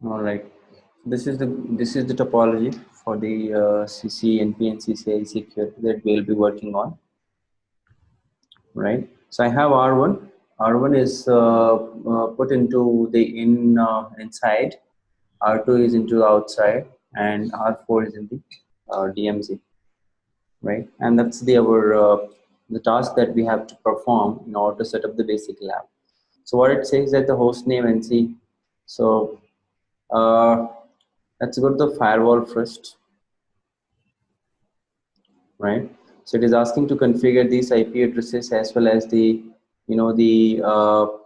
All right. This is the topology for the CCNP and CCI security that we'll be working on, right? So I have R1. R1 is put into the inside. R2 is into outside, and R4 is in the DMZ, right? And that's the task that we have to perform in order to set up the basic lab. So what it says that the host name NC. So uh, let's go to the firewall first, right? So it is asking to configure these IP addresses as well as the the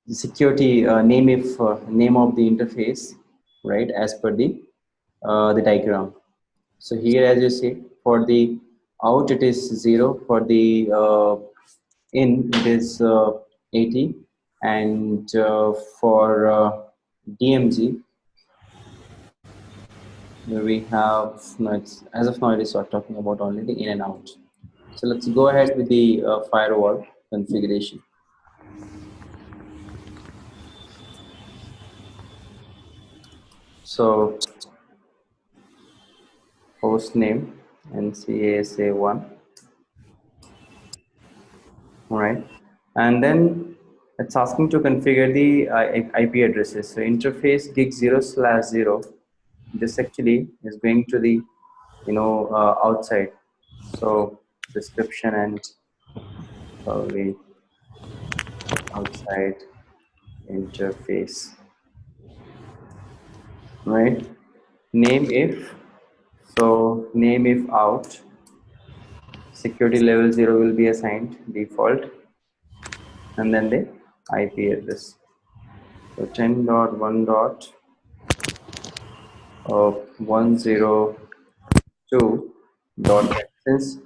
security name of the interface, right? As per the diagram. So here, as you see, for the out it is 0, for the in it is 80, and for DMZ we have, no, it's, as of now it is talking about only the in and out. So let's go ahead with the firewall configuration. So host name NCASA1, all right, and then it's asking to configure the IP addresses. So interface gig 0/0. This actually is going to the outside. So description and probably outside interface, right? Name if, so name if out, security level 0 will be assigned default, and then the IP address. So 10.1.102. Since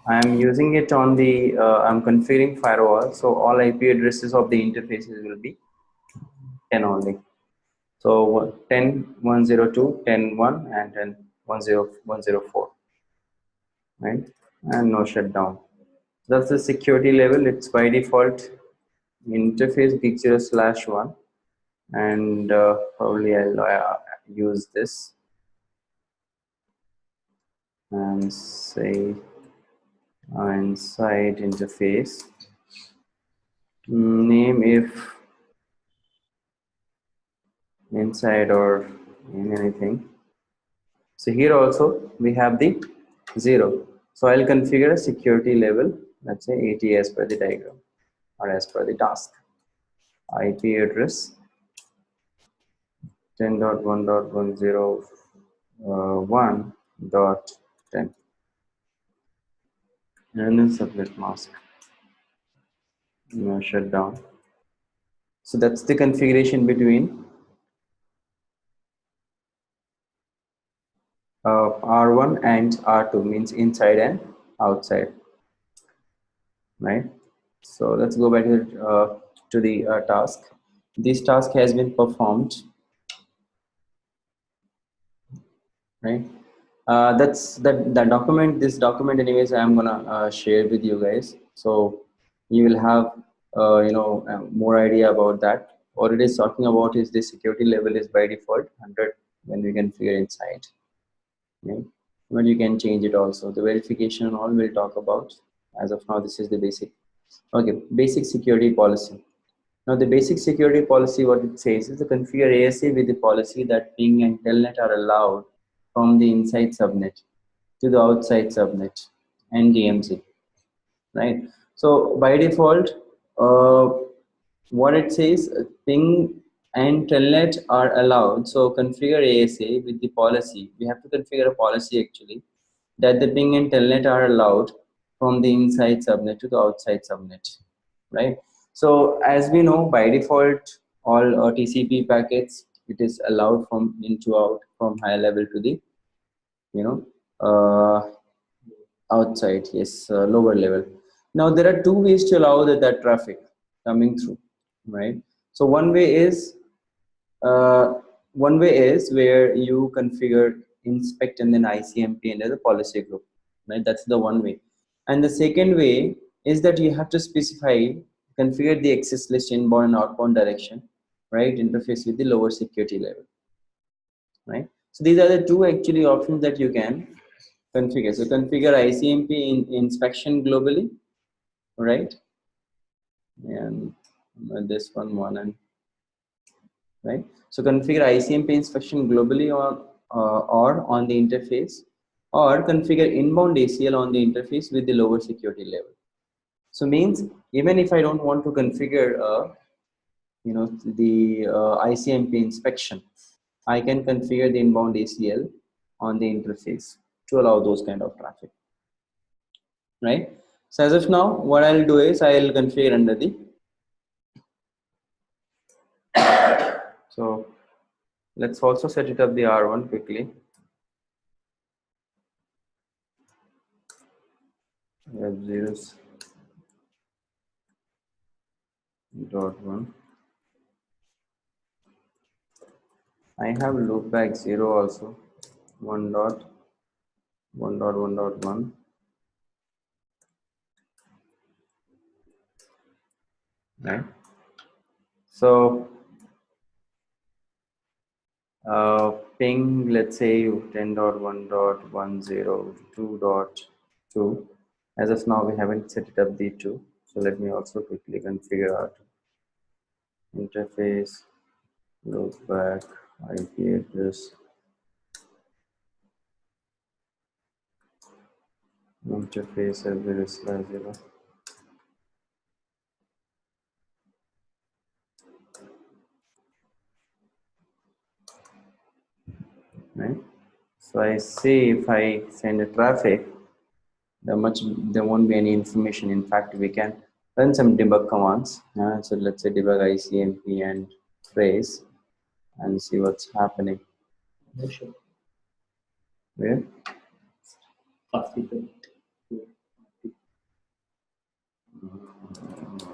I am using it on the I'm configuring firewall, so all IP addresses of the interfaces will be 10 only. So 10.102, 10.1, and then 1.0.104, right? And no shutdown. That's the security level. It's by default interface gig 0/1, and probably I'll use this and say inside interface name if inside or in anything. So here also we have the 0. So I'll configure a security level, let's say 80 as per the diagram or as per the task. IP address 10.1.101.10, and then subnet mask, shutdown. So that's the configuration between R1 and R2, means inside and outside, right? So let's go back to the task. This task has been performed, right? That document. This document, anyways, I'm gonna share with you guys, so you will have more idea about that. What it is talking about is the security level is by default 100 when we configure inside, right? But you can change it also. The verification and all we'll talk about. As of now, this is the basic. Okay, basic security policy. Now the basic security policy, what it says is to configure ASA with the policy that ping and telnet are allowed from the inside subnet to the outside subnet and DMZ, right? So by default, uh, what it says, ping and telnet are allowed. So configure ASA with the policy. We have to configure a policy actually that the ping and telnet are allowed from the inside subnet to the outside subnet, right? So as we know, by default, all TCP packets, it is allowed from in to out, from high level to the uh, outside, yes, lower level. Now there are two ways to allow that traffic coming through, right? So uh, one way is where you configure inspect and then ICMP under the policy group, right? That's the one way. And the second way is that you have to specify, configure the access list inbound and outbound direction, right, interface with the lower security level, right? So these are the two actually options that you can configure. So configure ICMP in inspection globally, right? And this one and right. So configure ICMP inspection globally or on the interface, or configure inbound ACL on the interface with the lower security level. So means even if I don't want to configure the ICMP inspection, I can configure the inbound ACL on the interface to allow those kind of traffic, right? So as of now, what I'll do is I'll configure under the, so let's also set it up the R1 quickly. F0s dot one. I have loopback 0 also. 1 dot 1 dot 1 dot 1. Right. So ping, let's say 10.1.10.2.2. As of now, we haven't set it up the 2. So let me also quickly configure our interface, loopback, IP address, interface /0. Right. So I see if I send a traffic, there won't be any information. In fact, we can run some debug commands. So let's say debug ICMP and trace and see what's happening. Sure. Where?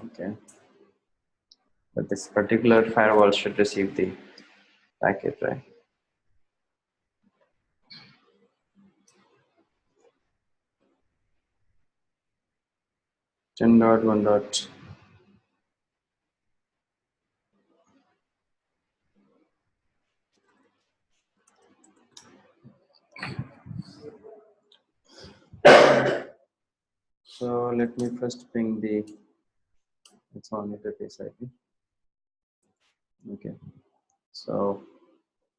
Okay. But this particular firewall should receive the packet, right? Ten dot one dot. So let me first ping the, it's on interface IP. Okay. So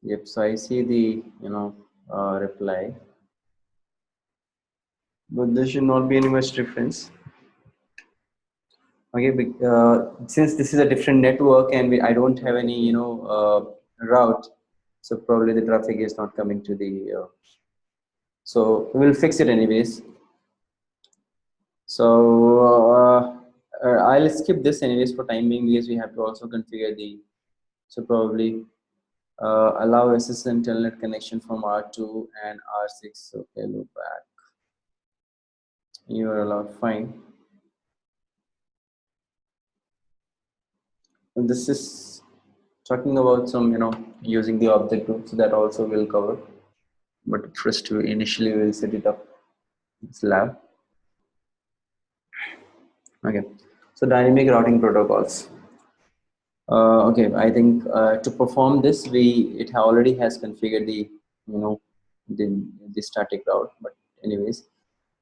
yep. So I see the reply, but there should not be any much difference. Okay, since this is a different network and I don't have any route, so probably the traffic is not coming to the. So we will fix it anyways. So I'll skip this anyways for time being, because we have to also configure the. So probably allow SSL telnet connection from R2 and R6. Okay, loop back. You are allowed, fine. And this is talking about some using the object group, so that also will cover. But first initially we'll set it up this lab. Okay, so dynamic routing protocols. Okay, I think to perform this, it already has configured the the static route. But anyways,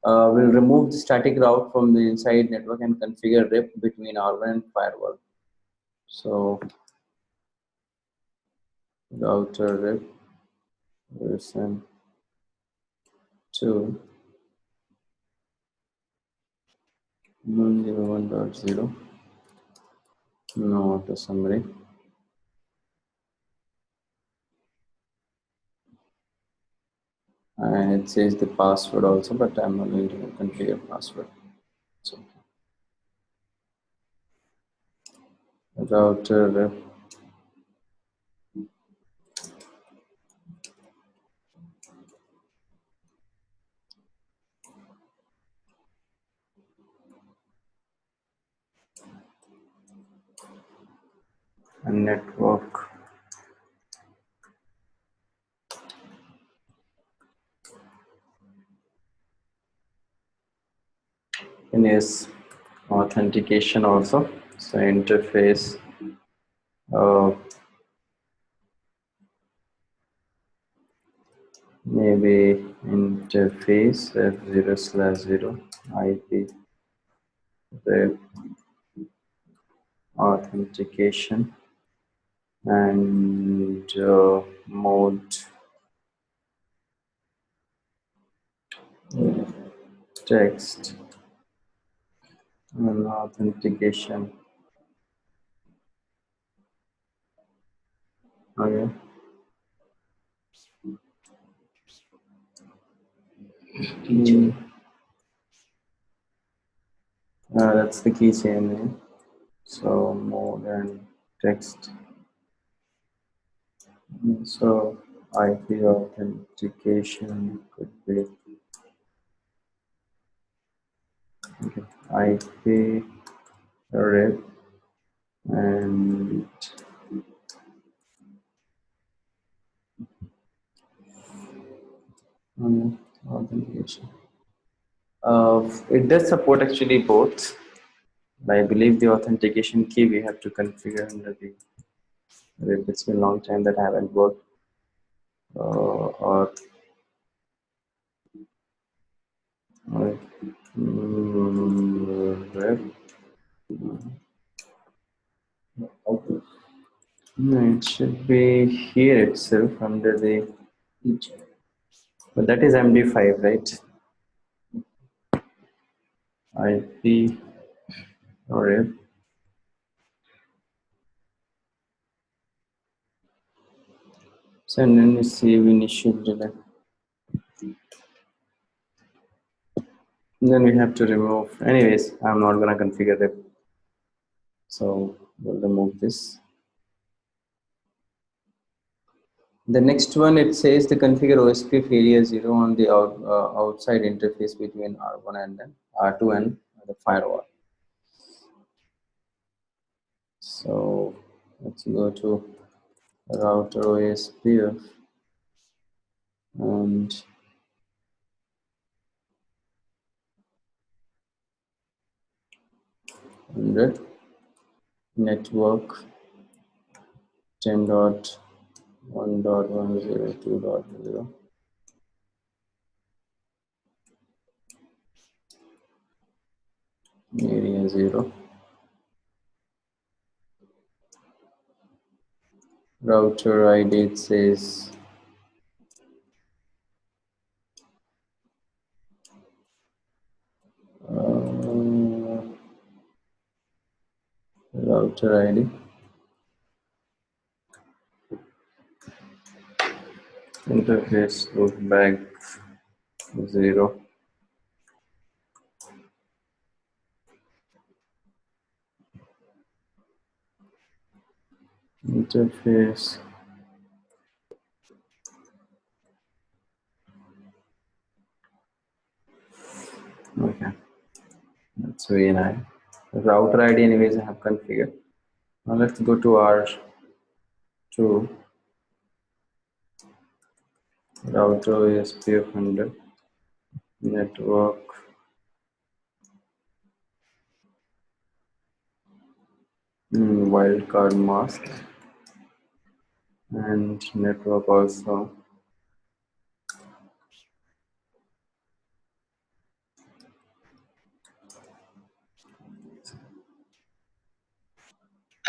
we'll remove the static route from the inside network and configure RIP between R1 and firewall. So router RIP version 2 101.0. No auto summary. And it says the password also, but I'm not going to configure password. So router and network in is authentication also. So interface maybe interface f0/0 IP web authentication and mode text and authentication. Okay. Mm, that's the keychain name. So mode and text. So IP authentication could be okay. IP rep and authentication. It does support actually both. I believe the authentication key we have to configure under the rep. It's been a long time that I haven't worked or rep. No, it should be here itself under the feature. But that is MD5, right? IP or rep. So and then we save initial delay. And then we have to remove. Anyways, I'm not gonna configure it. So we'll remove this. The next one, it says the configure OSPF area 0 on the outside interface between R1 and then R2 and the firewall. So let's go to router OSPF and under network 10.1.102.0 area 0 router ID, it says router ID interface loopback 0 interface okay, that's very nice. Router ID anyways I have configured. Now let's go to R2 router SPF 100 network wildcard mask and network also.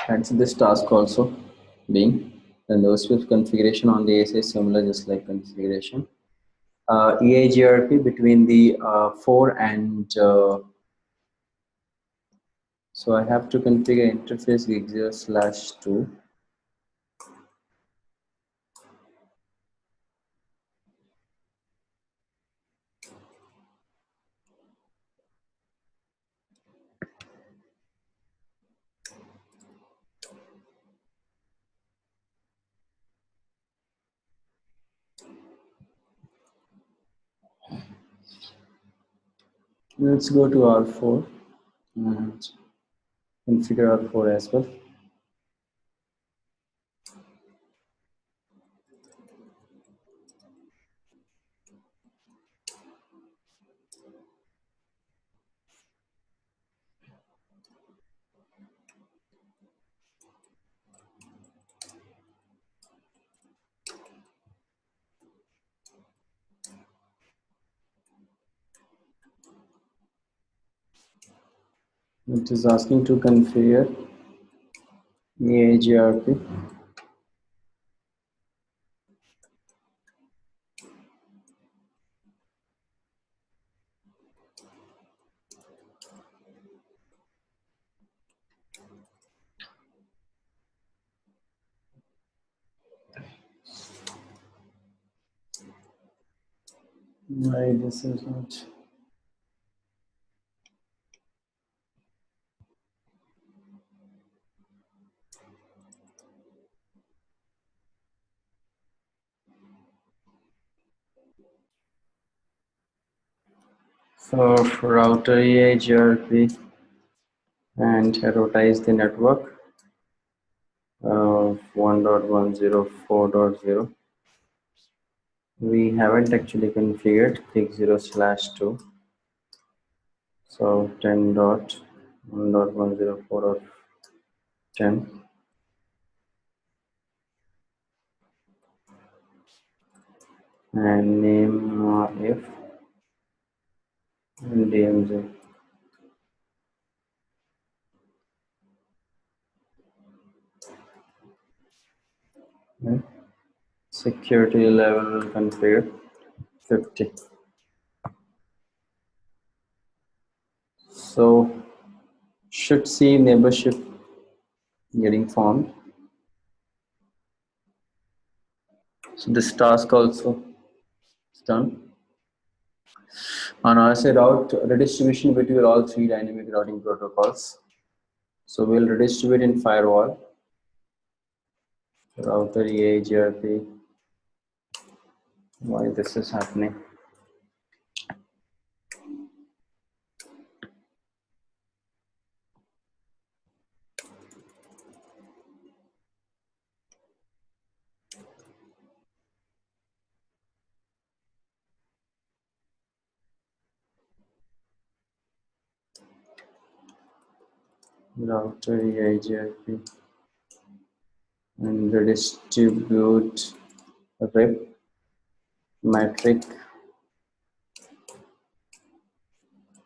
And so this task also being then the OSPF configuration on the ASA is similar, just like configuration. EIGRP between the 4 and so I have to configure interface gig0/2. Let's go to R4 and configure R4 as well. It is asking to configure AIGRP. Why this is not? So router AIGRP and advertise the network 1.104.0. We haven't actually configured click 0/2. So 10.1.104 or 10. And name if and DMZ. Right. Security level configure 50. So should see neighborship getting formed. So this task also is done. On our side route redistribution between all three dynamic routing protocols. So we'll redistribute in firewall, router EAGRP. Why this is happening? Router EIGRP and redistribute rep metric,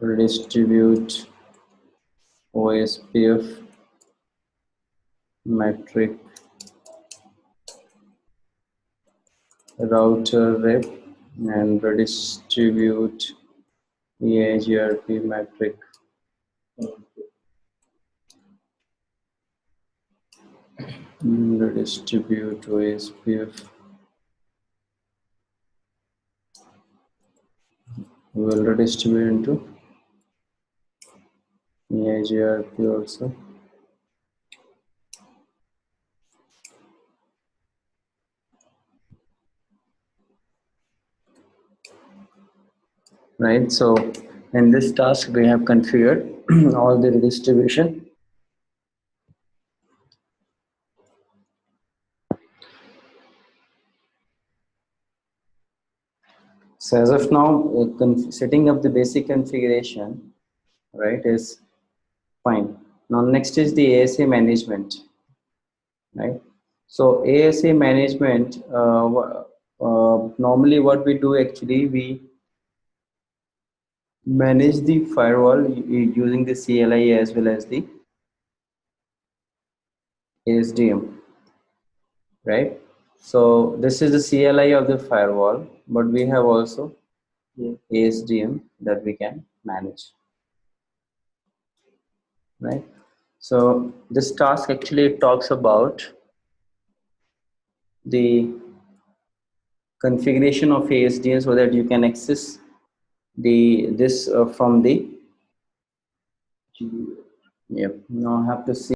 redistribute OSPF metric, router rep and redistribute EIGRP metric. Redistribute OSPF. We will redistribute into EIGRP also. Right, so in this task we have configured all the redistribution. So as of now, setting up the basic configuration, right, is fine. Now next is the ASA management, right? So ASA management, normally what we do actually, we manage the firewall using the CLI as well as the ASDM, right? So this is the CLI of the firewall, but we have also ASDM that we can manage, right? So this task actually talks about the configuration of ASDN so that you can access this from the, yep. Now I have to see